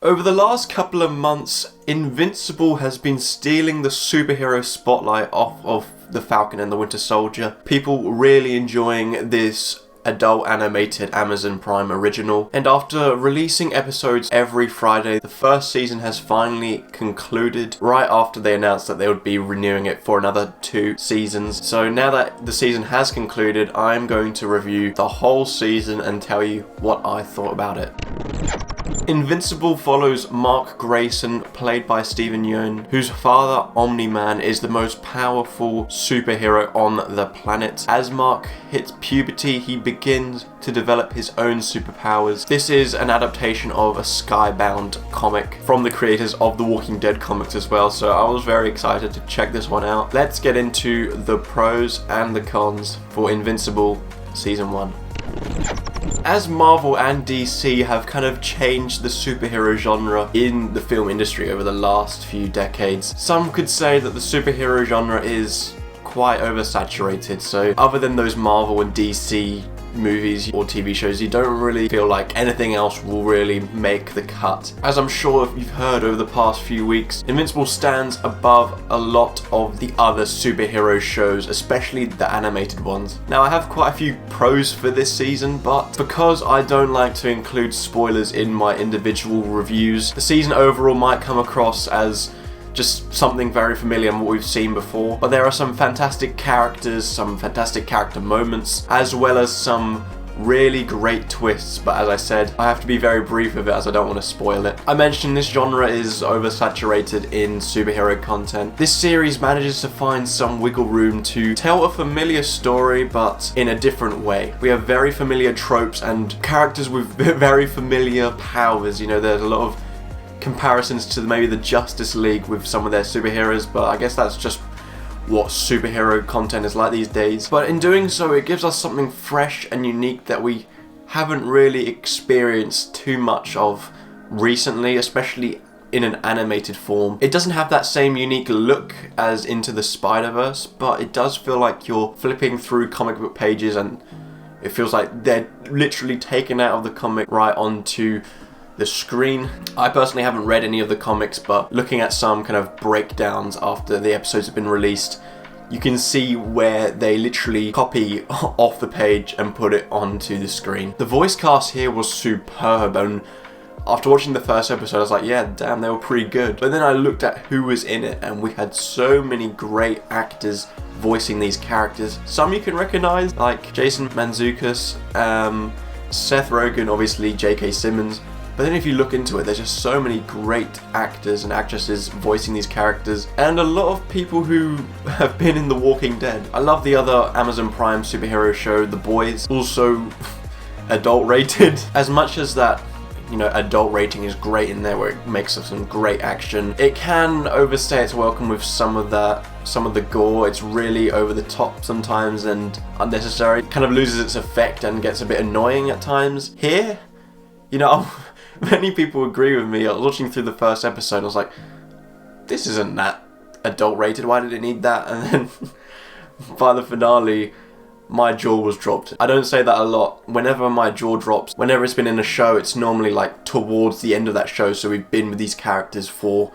Over the last couple of months, Invincible has been stealing the superhero spotlight off of the Falcon and the Winter Soldier. People really enjoying this adult animated Amazon Prime original, and after releasing episodes every Friday, the first season has finally concluded right after they announced that they would be renewing it for another 2 seasons. So now that the season has concluded, I'm going to review the whole season and tell you what I thought about it. Invincible follows Mark Grayson, played by Steven Yeun, whose father, Omni-Man, is the most powerful superhero on the planet. As Mark hits puberty, he begins to develop his own superpowers. This is an adaptation of a Skybound comic from the creators of the Walking Dead comics as well, so I was very excited to check this one out. Let's get into the pros and the cons for Invincible Season 1. As Marvel and DC have kind of changed the superhero genre in the film industry over the last few decades, some could say that the superhero genre is quite oversaturated. So other than those Marvel and DC movies or TV shows, you don't really feel like anything else will really make the cut. As I'm sure you've heard over the past few weeks, Invincible stands above a lot of the other superhero shows, especially the animated ones. Now, I have quite a few pros for this season, but because I don't like to include spoilers in my individual reviews, the season overall might come across as just something very familiar and what we've seen before, but there are some fantastic characters, some fantastic character moments, as well as some really great twists. But as I said, I have to be very brief with it as I don't want to spoil it. I mentioned this genre is oversaturated in superhero content. This series manages to find some wiggle room to tell a familiar story, but in a different way. We have very familiar tropes and characters with very familiar powers. You know, there's a lot of comparisons to maybe the Justice League with some of their superheroes, but I guess that's just what superhero content is like these days. But in doing so, it gives us something fresh and unique that we haven't really experienced too much of recently, especially in an animated form. It doesn't have that same unique look as Into the Spider-Verse, but it does feel like you're flipping through comic book pages and it feels like they're literally taken out of the comic right onto the screen. I personally haven't read any of the comics, but looking at some kind of breakdowns after the episodes have been released, you can see where they literally copy off the page and put it onto the screen. The voice cast here was superb, and after watching the first episode I was like, yeah, damn, they were pretty good. But then I looked at who was in it, and we had so many great actors voicing these characters. Some you can recognize, like Jason Mantzoukas, Seth Rogen, obviously J.K. Simmons. But then if you look into it, there's just so many great actors and actresses voicing these characters, and a lot of people who have been in The Walking Dead. I love the other Amazon Prime superhero show, The Boys, also adult rated. As much as that, you know, adult rating is great in there where it makes for some great action, it can overstay its welcome with some of the gore. It's really over the top sometimes and unnecessary. It kind of loses its effect and gets a bit annoying at times. Here, you know, many people agree with me. I was watching through the first episode and I was like, this isn't that adult rated, why did it need that? And then by the finale, my jaw was dropped. I don't say that a lot. Whenever my jaw drops, whenever it's been in a show, it's normally like towards the end of that show, so we've been with these characters for,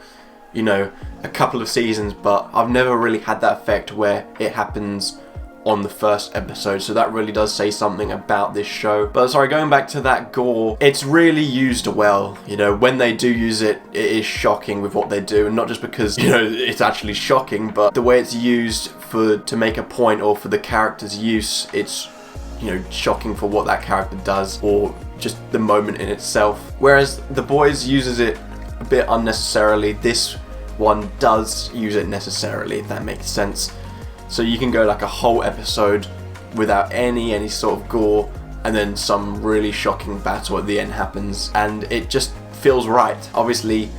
you know, a couple of seasons, but I've never really had that effect where it happens on the first episode, so that really does say something about this show. But sorry, going back to that gore, it's really used well. You know, when they do use it, it is shocking with what they do, and not just because, you know, it's actually shocking, but the way it's used to make a point or for the character's use, it's, you know, shocking for what that character does or just the moment in itself. Whereas The Boys uses it a bit unnecessarily, this one does use it necessarily, if that makes sense. So you can go like a whole episode without any sort of gore, and then some really shocking battle at the end happens, and it just feels right. Obviously,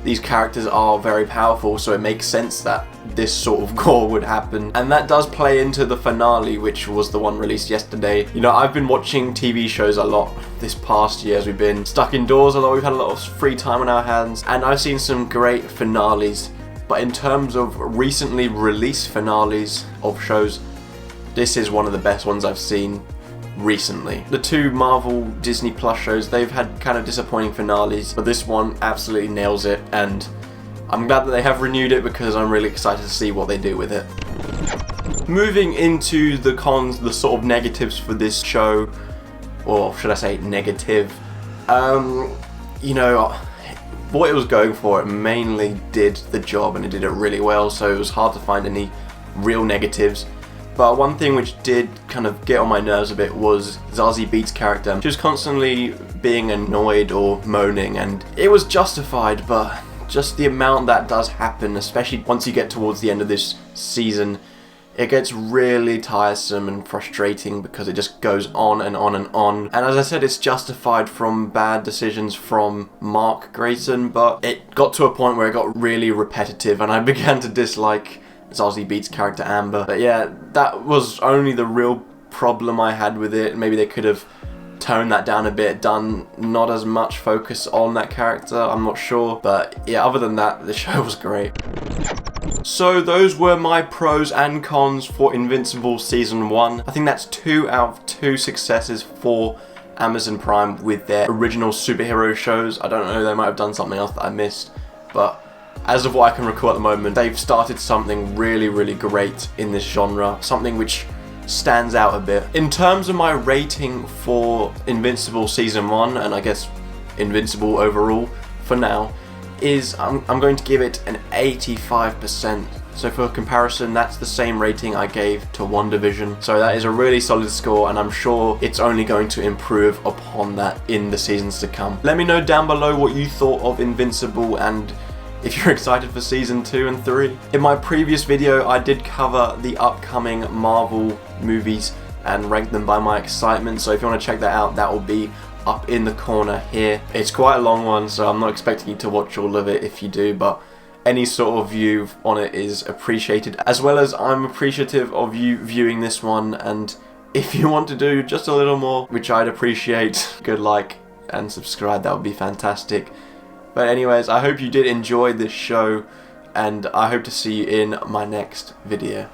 these characters are very powerful, so it makes sense that this sort of gore would happen. And that does play into the finale, which was the one released yesterday. You know, I've been watching TV shows a lot this past year as we've been stuck indoors, although we've had a lot of free time on our hands, and I've seen some great finales. But in terms of recently released finales of shows, this is one of the best ones I've seen recently. The two Marvel Disney Plus shows, they've had kind of disappointing finales, but this one absolutely nails it, and I'm glad that they have renewed it because I'm really excited to see what they do with it. Moving into the cons, the sort of negatives for this show, or should I say negative, you know, what it was going for, it mainly did the job and it did it really well, so it was hard to find any real negatives. But one thing which did kind of get on my nerves a bit was Zazie Beetz' character. She was constantly being annoyed or moaning, and it was justified, but just the amount that does happen, especially once you get towards the end of this season, it gets really tiresome and frustrating because it just goes on and on and on. And as I said, it's justified from bad decisions from Mark Grayson, but it got to a point where it got really repetitive and I began to dislike Zazie Beetz' character Amber. But yeah, that was only the real problem I had with it. Maybe they could have toned that down a bit, done not as much focus on that character, I'm not sure. But yeah, other than that, the show was great. So those were my pros and cons for Invincible Season 1. I think that's 2 out of 2 successes for Amazon Prime with their original superhero shows. I don't know, they might have done something else that I missed, but as of what I can recall at the moment, they've started something really, really great in this genre, something which stands out a bit. In terms of my rating for Invincible Season 1, and I guess Invincible overall for now, is I'm going to give it an 85%. So for comparison, that's the same rating I gave to WandaVision. So that is a really solid score, and I'm sure it's only going to improve upon that in the seasons to come. Let me know down below what you thought of Invincible and if you're excited for Season 2 and 3. In my previous video, I did cover the upcoming Marvel movies and rank them by my excitement, so if you want to check that out, that will be up in the corner here. It's quite a long one, so I'm not expecting you to watch all of it if you do, but any sort of view on it is appreciated, as well as I'm appreciative of you viewing this one, and if you want to do just a little more, which I'd appreciate, good like and subscribe, that would be fantastic. But anyways, I hope you did enjoy this show, and I hope to see you in my next video.